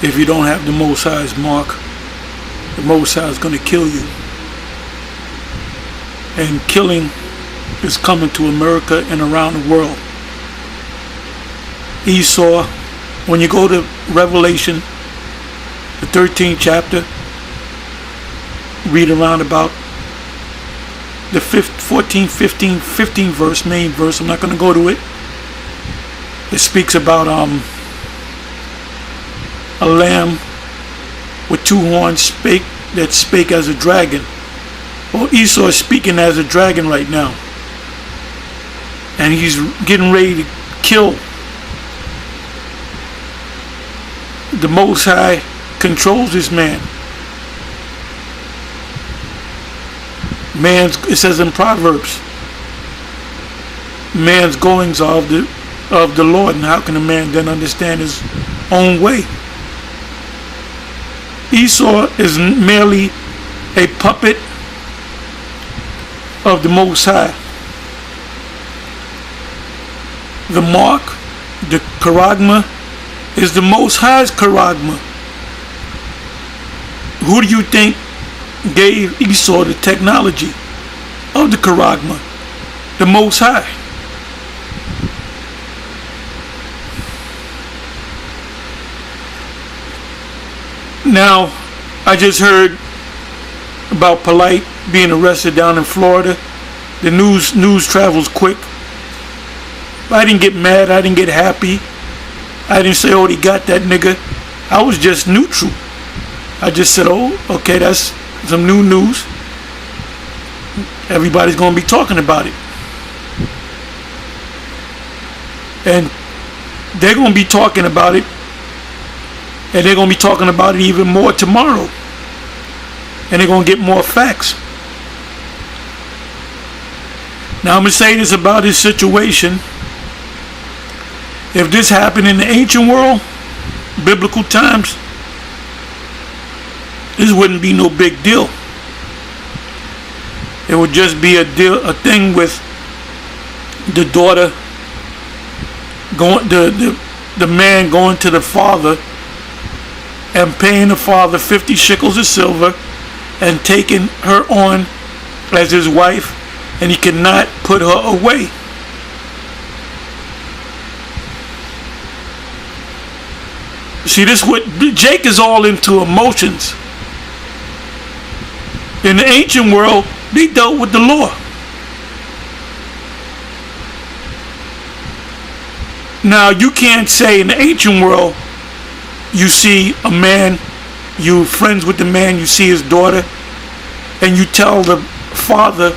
if you don't have the Most High's mark, the Most High is going to kill you. And killing is coming to America and around the world. Esau, when you go to Revelation, the 13th chapter, read around about the 14, 15 verse, main verse. I'm not going to go to it. It speaks about a lamb with two horns that spake as a dragon. Well, Esau is speaking as a dragon right now. And he's getting ready to kill. The Most High controls this man. It says in Proverbs, man's goings are of the Lord, and how can a man then understand his own way? Esau is merely a puppet of the Most High. The mark, the charagma, is the Most High's charagma. Who do you think gave Esau the technology of the charagma? The Most High. Now, I just heard about Polite being arrested down in Florida. The news travels quick. I didn't get mad. I didn't get happy. I didn't say, oh, he got that nigga. I was just neutral. I just said, oh, okay, that's some new news. Everybody's going to be talking about it. And they're going to be talking about it. And they're going to be talking about it even more tomorrow. And they're going to get more facts. Now I'm going to say this about this situation. If this happened in the ancient world, biblical times, this wouldn't be no big deal. It would just be a thing with the daughter going, the man going to the father and paying the father 50 shekels of silver and taking her on as his wife, and he cannot put her away. See, this what Jake is all into emotions. In the ancient world, they dealt with the law. Now, you can't say in the ancient world, you see a man, you friends with the man, you see his daughter, and you tell the father,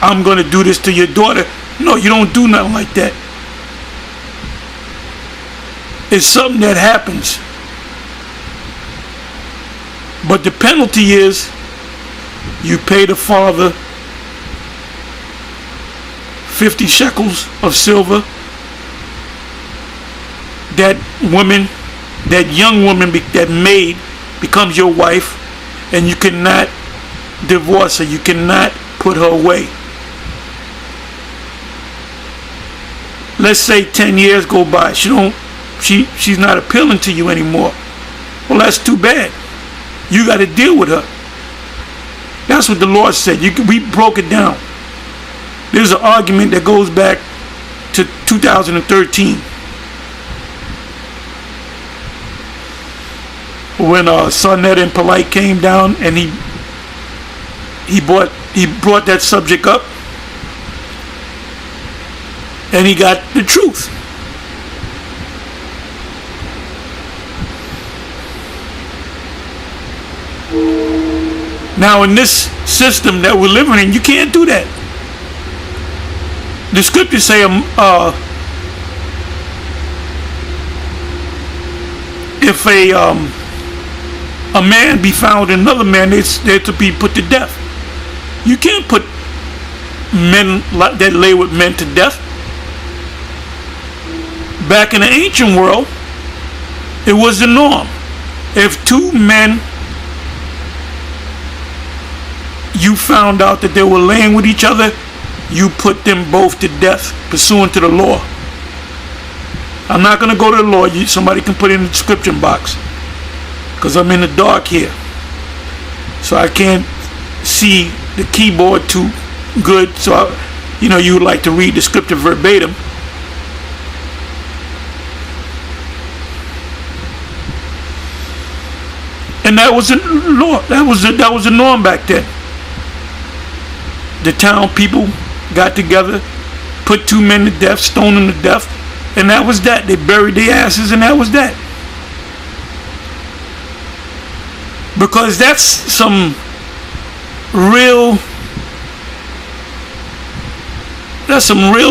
I'm going to do this to your daughter. No, you don't do nothing like that. It's something that happens. But the penalty is you pay the father 50 shekels of silver. That woman, that young woman, that maid becomes your wife, and you cannot divorce her. You cannot put her away. Let's say 10 years go by. She's not appealing to you anymore. Well, that's too bad. You got to deal with her. That's what the Lord said. We broke it down. There's an argument that goes back to 2013. When Sonnet and Polite came down, and he brought that subject up, and he got the truth. Now, in this system that we're living in, you can't do that. The scriptures say if a man be found in another man, they're to be put to death. You can't put men that lay with men to death. Back in the ancient world, it was the norm. If two men, you found out that they were laying with each other, you put them both to death pursuant to the law. I'm not going to go to the law. Somebody can put it in the description box. because I'm in the dark here, so I can't see the keyboard too good. So you would like to read the scripture verbatim. And that was the law. That was the norm back then. The town people got together, put 2 men to death, stoned them to death, and that was that. They buried their asses, and that was that. Because that's some real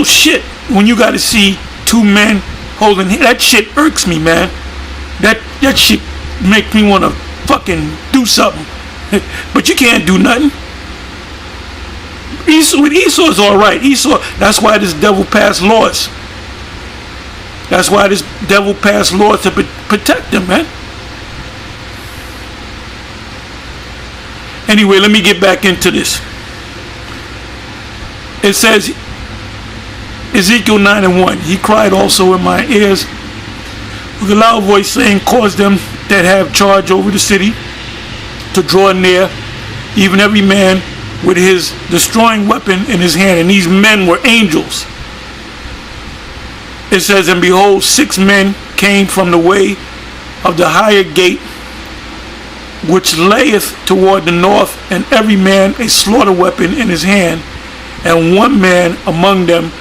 shit when you got to see 2 men holding. That shit irks me, man. That shit makes me want to fucking do something. But you can't do nothing. With Esau is all right. Esau, that's why this devil passed laws. That's why this devil passed laws to protect them, man. Anyway, let me get back into this. It says, Ezekiel 9:1, he cried also in my ears with a loud voice, saying, cause them that have charge over the city to draw near, even every man with his destroying weapon in his hand. And these men were angels. It says, and behold, 6 men came from the way of the higher gate, which layeth toward the north, and every man a slaughter weapon in his hand. And one man among them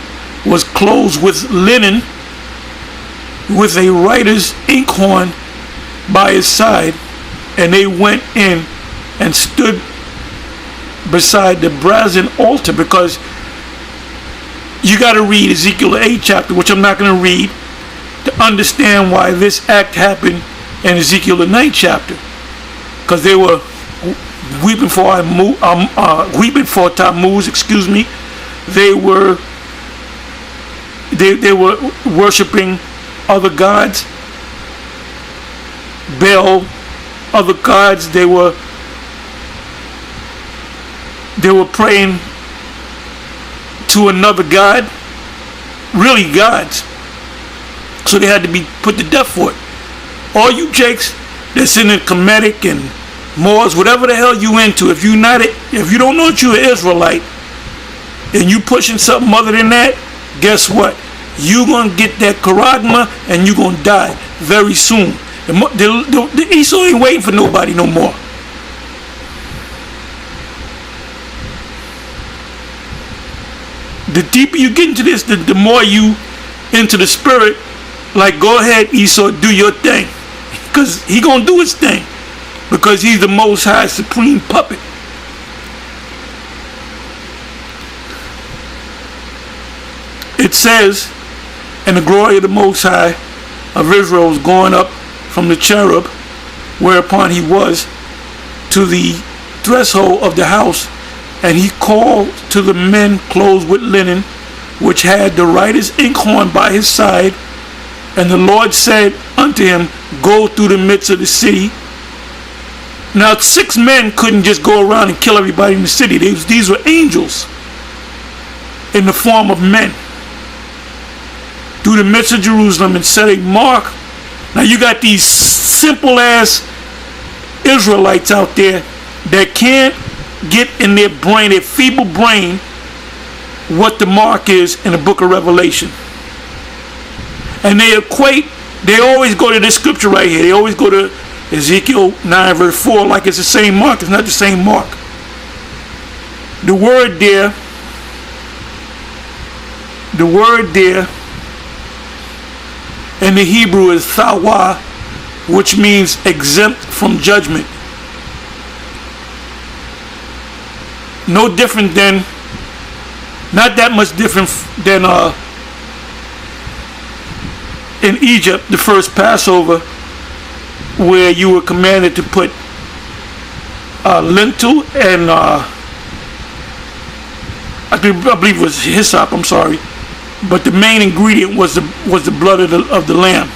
was clothed with linen, with a writer's inkhorn by his side. And they went in and stood beside the brazen altar, because you got to read Ezekiel 8 chapter, which I'm not going to read, to understand why this act happened in Ezekiel 9 chapter. Because they were weeping for Tammuz, excuse me. They were worshiping other gods, Baal, other gods. They were praying to another god, really gods. So they had to be put to death for it. All you jakes that's in the Kemetic and Moors, whatever the hell you into, if you don't know that you're an Israelite and you pushing something other than that, guess what? You're going to get that charagma and you're going to die very soon. The Esau ain't waiting for nobody no more. The deeper you get into this, the more you into the spirit. Like, go ahead, Esau, do your thing. Because he going to do his thing. Because he's the Most High supreme puppet. It says, and the glory of the Most High of Israel was going up from the cherub, whereupon he was, to the threshold of the house. And he called to the men clothed with linen, which had the writer's inkhorn by his side. And the Lord said unto him, go through the midst of the city. Now 6 men couldn't just go around and kill everybody in the city. These were angels in the form of men. Through the midst of Jerusalem, and set a mark. Now you got these simple ass Israelites out there that can't get in their brain, their feeble brain, what the mark is in the book of Revelation. And they always go to this scripture right here. They always go to Ezekiel 9 verse 4 like it's the same mark. It's not the same mark. The word there in the Hebrew is thawa, which means exempt from judgment. No different than, not that much different than in Egypt, the first Passover, where you were commanded to put lentil and I believe it was hyssop, I'm sorry, but the main ingredient was the blood of the lamb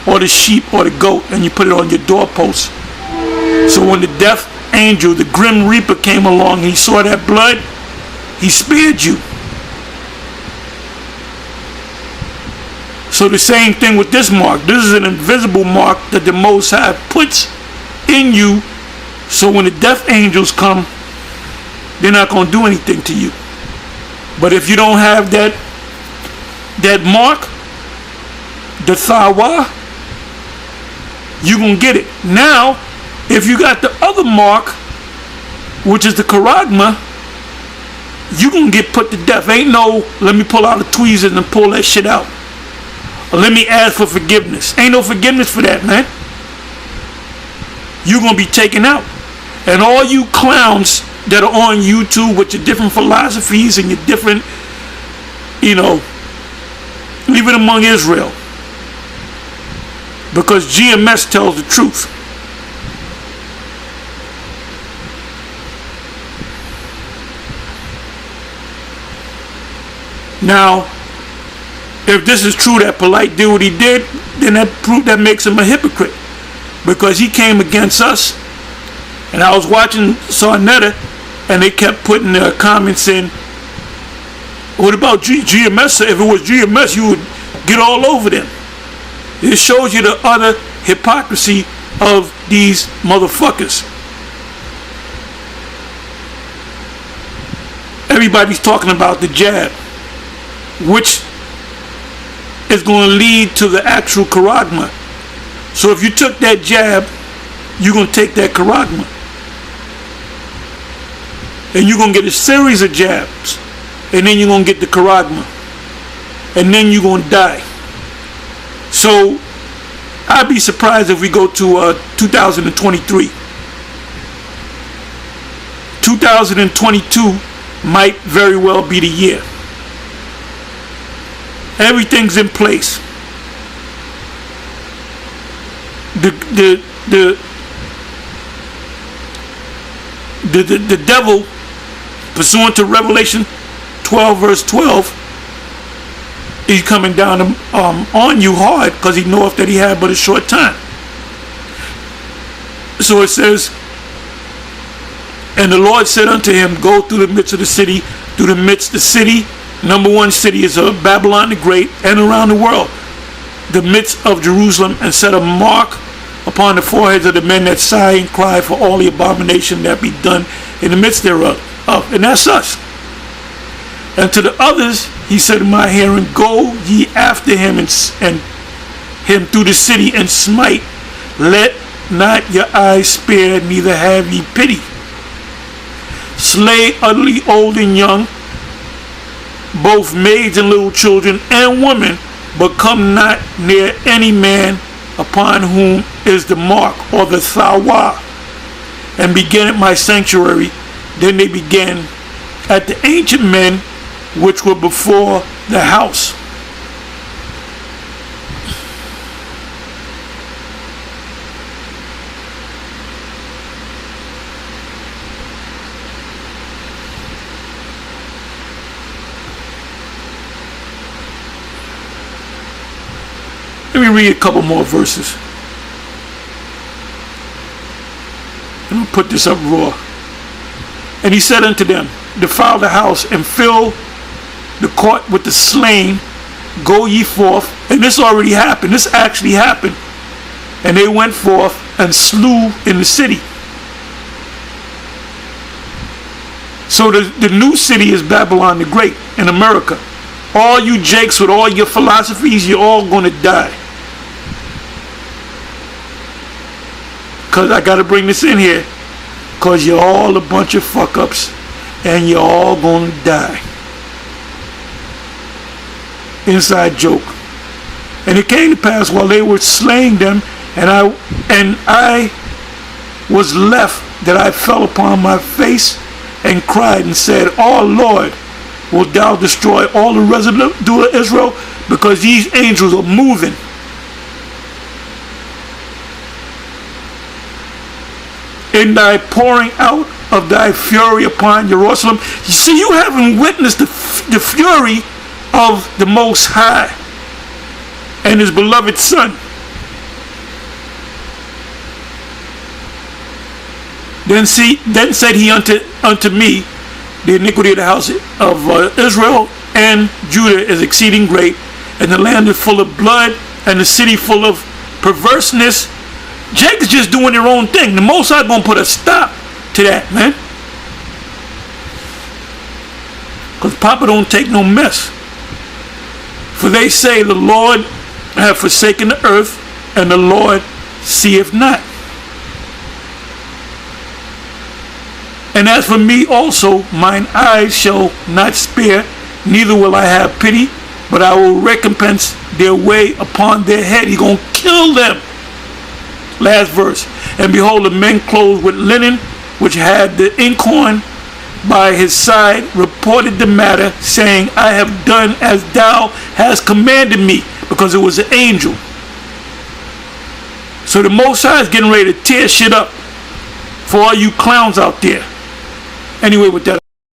or the sheep or the goat, and you put it on your doorpost. So when the death angel, the grim reaper, came along, he saw that blood, he spared you. So the same thing with this mark. This is an invisible mark that the Most High puts in you, so when the death angels come, they're not going to do anything to you. But if you don't have that mark, the Thawa, you're going to get it. Now, if you got the other mark, which is the Charagma, you're going to get put to death. Ain't no, let me pull out the tweezers and pull that shit out. Or let me ask for forgiveness. Ain't no forgiveness for that, man. You're going to be taken out. And all you clowns that are on YouTube with your different philosophies and your different, leave it among Israel. Because GMS tells the truth. Now, if this is true that Polite did what he did, then that makes him a hypocrite. Because he came against us. And I was watching Sarnetta, and they kept putting their comments in. What about GMS? If it was GMS, you would get all over them. It shows you the utter hypocrisy of these motherfuckers. Everybody's talking about the jab, which is going to lead to the actual Charagma. So if you took that jab, you're going to take that Charagma. And you're going to get a series of jabs. And then you're going to get the Charagma. And then you're going to die. So I'd be surprised if we go to 2023. 2022 might very well be the year. Everything's in place. The devil, pursuant to Revelation 12 verse 12, he's coming down on you hard, because he knoweth that he had but a short time. So it says, and the Lord said unto him, go through the midst of the city, through the midst of the city. Number one city is Babylon the Great, and around the world, the midst of Jerusalem, and set a mark upon the foreheads of the men that sigh and cry for all the abomination that be done in the midst thereof. And that's us. And to the others he said in my hearing, go ye after him and him through the city, and smite. Let not your eyes spare, neither have ye pity. Slay utterly old and young, both maids and little children and women, but come not near any man upon whom is the mark or the Thawa, and begin at my sanctuary. Then they began at the ancient men which were before the house. Let me read a couple more verses. And I'll put this up raw. And he said unto them, defile the house and fill the court with the slain. Go ye forth. And this already happened. This actually happened. And they went forth and slew in the city. So the new city is Babylon the Great in America. All you jakes with all your philosophies, you're all going to die. Because I got to bring this in here. Because you're all a bunch of fuck-ups. And you're all going to die. Inside joke. And it came to pass while they were slaying them, and I was left, that I fell upon my face and cried and said, oh Lord, wilt thou destroy all the residue of Israel? Because these angels are moving. In thy pouring out of thy fury upon Jerusalem. You see, you haven't witnessed the fury of the Most High and his beloved Son. Then said he unto me, the iniquity of the house of Israel and Judah is exceeding great, and the land is full of blood, and the city full of perverseness. Jacob's just doing their own thing. The Most High gonna put a stop to that, man. Because Papa don't take no mess. For they say, the Lord hath forsaken the earth, and the Lord seeth not. And as for me also, mine eyes shall not spare, neither will I have pity, but I will recompense their way upon their head. He's going to kill them. Last verse. And behold, the men clothed with linen, which had the inkhorn by his side, reported the matter, saying, I have done as thou hast commanded me, because it was an angel. So the Most High is getting ready to tear shit up for all you clowns out there. Anyway, with that.